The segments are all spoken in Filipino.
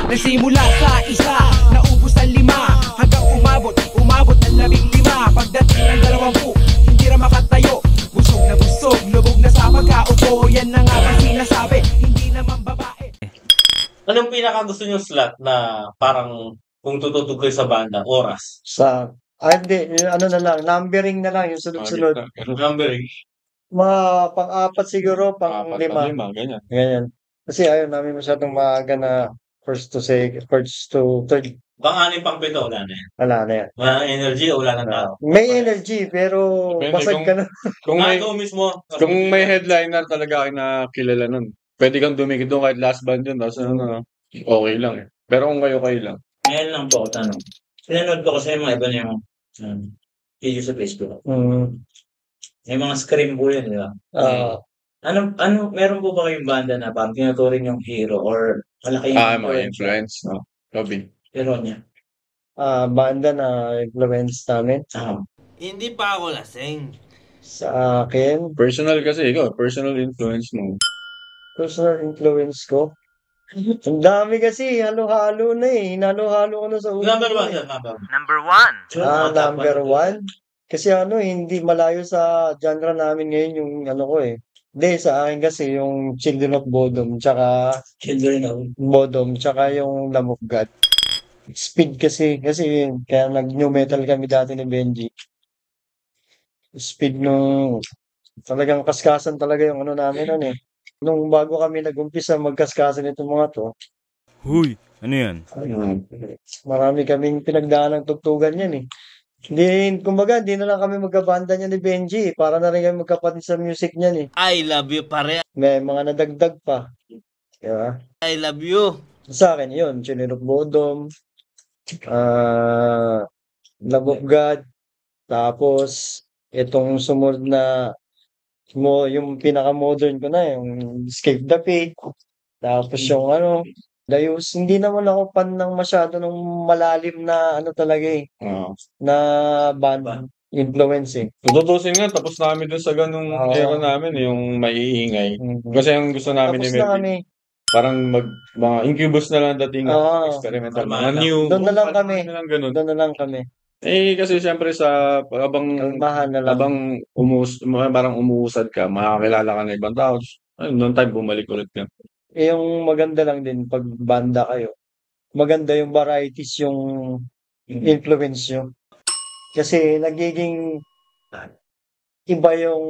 Nagsimula sa isa, naubos ang 5, hanggang umabot ng 15. Pagdating ng 20, hindi na makatayo. Busog na busog, lubog na sa pagkaupo. Yan na nga ba sinasabi, hindi naman babae. Anong pinaka gusto nyo slot na parang kung tututog kayo sa banda, oras? Hindi, ano na lang, numbering na lang, yung sunod-sunod. Numbering. Mga pang-apat siguro, pang-5. Ganyan. Ganyan. Kasi ayaw namin masyadong maaga na first to third. Pang-anim, pang-pito, wala na yan. Wala na yan. Wala na energy o wala na tao? May energy, pero Depende basag ka na. Kung may, Ikaw mismo. kung may headliner talaga kayo na kilala nun, pwede kang dumikit doon kahit last band yun. Tapos okay lang eh. Pero kung kayo lang. Ngayon lang po ako tanong. Pinanood ko kasi yung mga iba na yung video sa Facebook. May mga scream po yun, di ba? Meron po ba kayong banda na parang tinuturing yung hero or malaki yung Mga influence. No? Lobby. Pero niya. Banda na influence namin. Hindi pa ako lasing. Sa akin, Personal kasi ikaw. Personal influence mo. personal influence ko. Ang dami kasi, halo-halo na eh. Hinalo-halo ko na sa ulo. Number ko 1 eh. yan, number 1. Number 1. Number 1? Kasi hindi malayo sa genre namin ngayon yung ko eh. Hindi, sa akin kasi yung Children of Bodom, tsaka yung Lamb of God. Speed kasi kaya nag-new metal kami dati ni Benji. Speed nung talagang kaskasan talaga yung namin eh. Nung bago kami nag-umpisa magkaskasan itong mga to. Huy, ano yan? Marami kaming pinagdaan ng tugtugan yan eh. Kumbaga, hindi na lang kami magkabanda niya ni Benji. Para na rin kami magkapatid sa music niyan eh. I love you pare. May mga nadagdag pa. Diba? I love you. Sa akin yun, Children of Bodom, Lamb of God, tapos itong sumunod na yung pinaka-modern ko na, yung Escape the Fate, tapos yung Dayus, hindi naman ako fan ng masyado ng malalim na talaga eh, na band influence eh. Tututusin nga, tapos namin dun sa ganung era namin, yung maiingay. Kasi ang gusto namin Tapos ni na Melvin, kami. parang mga incubus na lang dating experimental. Mga new. Doon na lang kami. Ganun. Doon na lang kami. Kasi siyempre Kalmahan na lang. habang parang umuusad ka, makakilala ka ng ibang tao. Noong time, bumalik ulit ka. Yung maganda lang din pag banda kayo. Maganda yung varieties yung influence nyo. Kasi nagiging iba yung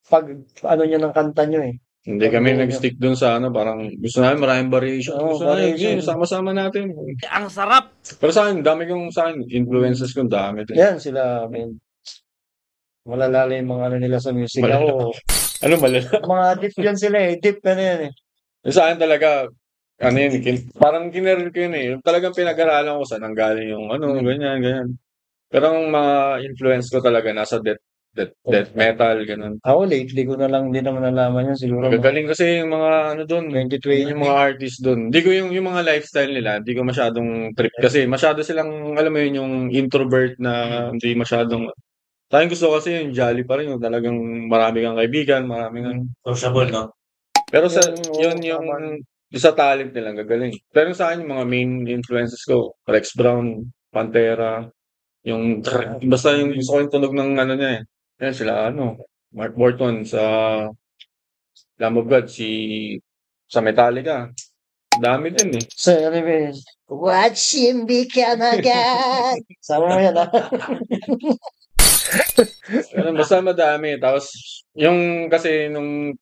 pag nyo ng kanta nyo eh. Hindi kami nag-stick dun sa parang gusto namin maraming variation. Gusto namin, sama-sama natin. Ang sarap. Pero sa akin, influences kong dami din. Yan sila, malalala yung mga nila sa music. Ako, Ano malala? mga deep yan sila eh. Deep na yan eh. Sa akin talaga, parang kineral ko yun eh. Talagang pinag-aralan ko saan ang galing yung ganyan. Pero ang mga influence ko talaga nasa death metal, ganun. Ako lately ko na lang din naman nalaman yun. Siguro Magagaling kasi yung mga doon, 2020. yung mga artists doon. Hindi ko yung mga lifestyle nila, hindi ko masyadong trip kasi masyado silang, alam mo yun, yung introvert na hindi masyadong. Tayong gusto kasi yung jolly pa rin, yung talagang marami kang kaibigan, marami kang Sociable, no? Pero yung sa talent nilang gagaling. Pero sa akin, yung mga main influences ko, Rex Brown, Pantera, basta yung gusto ko yung tunog ng niya eh. Yan sila, Mark Morton sa Lamb of God, sa Metallica. Dami din eh. So, anyway, watch him become a god. Sama mo yan, Basta madami. Tapos, kasi nung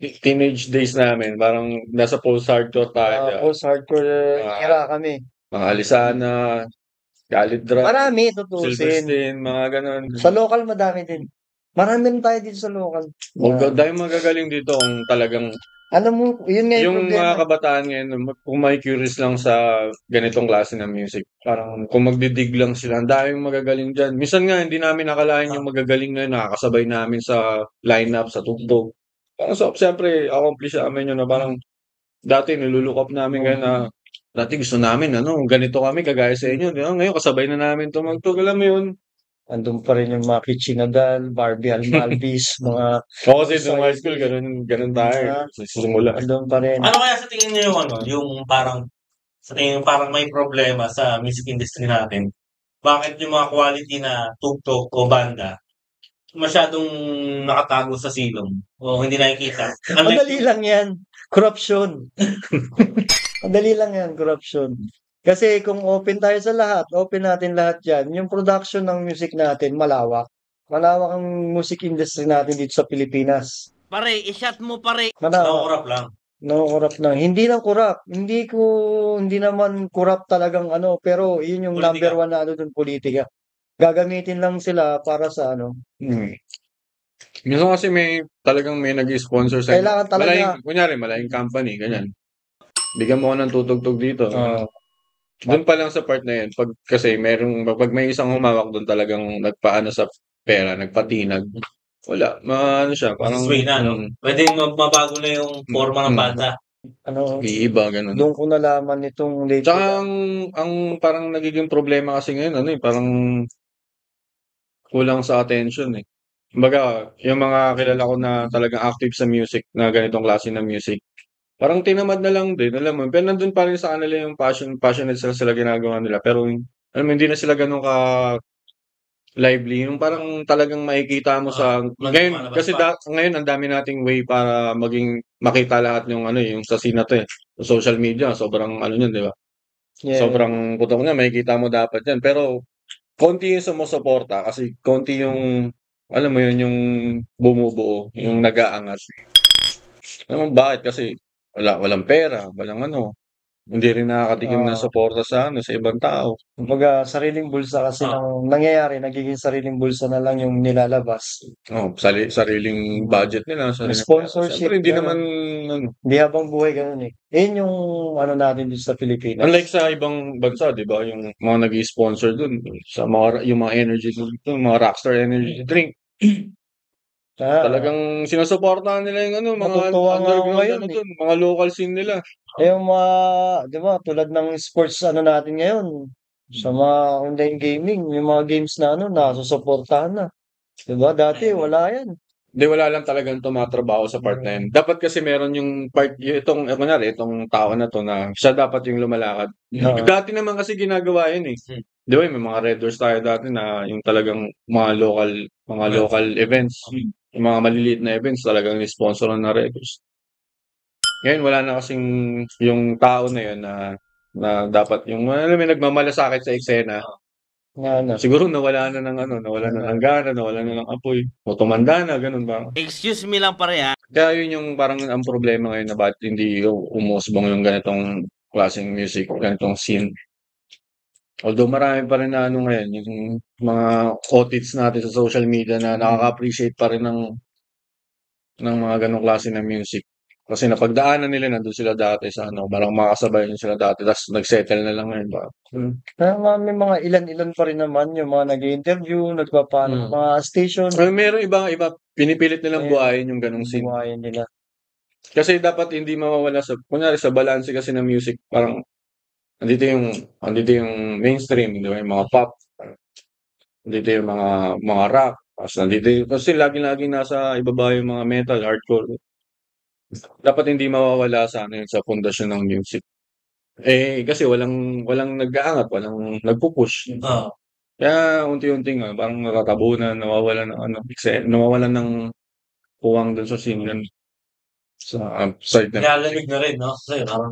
teenage days namin, parang nasa post-hardcore tayo. Post-hardcore era kami. Mga Alisana, Khalid Drop, Marami, tutusin. Silverstein, mga ganun. Sa local, madami din. Marami rin tayo dito sa local. Dahil magagaling dito kung talagang Alam mo, yun nga yung problema. mga kabataan ngayon, kung may curious lang sa ganitong klase ng music, parang kung magdidig lang sila, ang daming magagaling dyan. Minsan nga, hindi namin nakalain yung magagaling ngayon, nakakasabay namin sa lineup, sa tugtog. Parang siyempre, accomplish namin yun na parang dati niluluck up namin ngayon na dati gusto namin, ganito kami, kagaya sa inyo. Ngayon, kasabay na namin tumagtog. Alam mo yun? Andun pa rin yung mga Kitchinadal, Barbie Almalvis, mga Oo, kasi nung high school, ganun tayo. Simula. andun pa rin. Ano kaya sa tingin niyo yung parang sa tingin mo parang may problema sa music industry natin? Bakit yung mga quality na tugtog o banda masyadong nakatago sa silong o hindi nakikita? Madali lang yan. Corruption. Madali lang yan, corruption. Kasi kung open tayo sa lahat, open natin lahat yan, yung production ng music natin, malawak. Malawak ang music industry natin dito sa Pilipinas. Pare, i-shot mo pare. Malawak. Nakurap lang. No-corrupt na. Hindi lang corrupt. Hindi naman corrupt talagang ano, pero yun yung Politika. number one na ano dun, politika. Gagamitin lang sila para sa ano. Minsan kasi talagang may nag-sponsor sa Kailangan talaga. Malaking company, ganyan. Bigyan mo ako ng tutugtug dito. Doon pa lang sa part na yan, kasi pag may isang humawak doon talagang nagpaano sa pera, nagpatinag. Wala, ano siya, parang Sway na, no? Pwede mabago na yung forma ng banda. Ano, iiba, ganun. doon ko nalaman itong late. Tsaka ang parang nagiging problema kasi ngayon, parang kulang sa attention eh. Kumbaga, yung mga kilala ko na talagang active sa music, na ganitong klase ng music, parang tinamad na lang din, alam mo. Pero nandun pa rin sa kanila yung passionate sila ginagawa nila. Pero, alam mo, hindi na sila ganun ka lively. Yung parang talagang makikita mo sa ngayon, kasi ngayon ang dami nating way para makita lahat yung yung sa scene na to eh. Sa social media, sobrang yun, di ba? Yeah. Sobrang putok niya, makikita mo dapat yan. Pero, konti yung sumusuporta kasi konti yung, alam mo yun, yung bumubuo, yung nag-aangat. Alam mo bakit? Kasi walang pera, walang hindi rin nakakatikim ng suporta sa ibang tao. Kumbaga, sariling bulsa kasi nang nangyayari, nagiging sariling bulsa na lang yung nilalabas. Sariling budget nila. Sponsorship. Siyempre, hindi naman, Hindi habang buhay ganun eh. Yun yung natin dito sa Pilipinas. unlike sa ibang bansa, di ba, yung mga nag-i-sponsor dun, sa yung mga energy drink, mga Rockstar energy drink. Talagang sinusuportahan nila yung mga Natutuwa nga ako ngayon dun, mga local scene nila. Yung mga, di ba, tulad ng sports natin ngayon, sa mga online gaming, yung mga games na nasusuportahan na. Di ba? Dati, wala yan. Hindi, wala lang talagang tumatrabaho sa part na yun. Dapat kasi meron yung part, itong tao na to na siya dapat yung lumalakad. Dati naman kasi ginagawa yun eh. Di ba, may mga Red Doors tayo dati na yung talagang mga local events. Yung mga maliliit na events talagang ni-sponsoran na Red Doors. Ngayon, wala na kasing yung tao na yun na dapat yung may nagmamalasakit sa eksena. Siguro nawala na ng gana, nawala na ng apoy. O tumanda na, ganun ba? Excuse me lang pare ha. Kaya yun yung parang ang problema ngayon na bakit hindi umusbong yung ganitong klaseng music, ganitong scene. Although marami pa rin na ngayon, yung mga audits natin sa social media na nakaka-appreciate pa rin ng mga ganong klase ng music. Kasi napagdaanan nila, nandun sila dati sa parang makasabay nyo sila dati, tapos nag-settle na lang ngayon ba? May mga ilan-ilan pa rin naman yung mga nag-i-interview, nagpapaano, mga station. Meron iba, pinipilit nilang buhayin yung ganong scene. Buhayin nila. Kasi dapat hindi mawawala kunyari sa balance kasi ng music, parang andito yung mainstream, di ba? Yung mga pop, andito yung mga rock, kasi lagi-lagi nasa ibaba yung mga metal, hardcore. Dapat hindi mawawala sa pundasyon ng music. Kasi walang nag-aangat, walang nagpupush. Kaya unti-unti parang natatabunan, nawawalan ng puwang dun sa scene sa side na. Nilalamig na rin, no? Kasi parang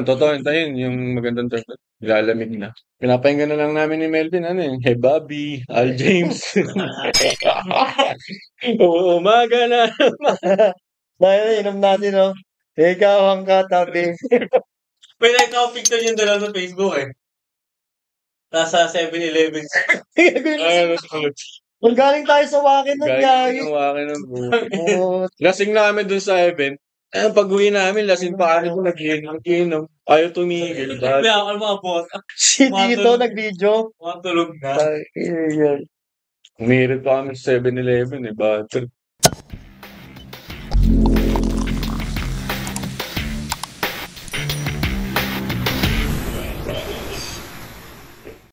Totoo yun, yung magandang term. Nilalamig na. Pinapahinggan na lang namin ni Melvin, Hey Bobby, Al James. Umaga na. Dahil inom natin, ikaw ang katabi. may nagka-picture yung dalawa sa Facebook eh. Nasa 7-Eleven. Kung galing tayo sa wakin nun, Galing ng wakin nun, bro. Lasing na kami dun sa event. Pag-uwi namin, lasing pa kami kung nag-inom. Ayaw tumigil. May ako mga boss. Si Dito nag-video. Mga tulog na. Ay, Umirit pa kami sa 7-Eleven, bad trip.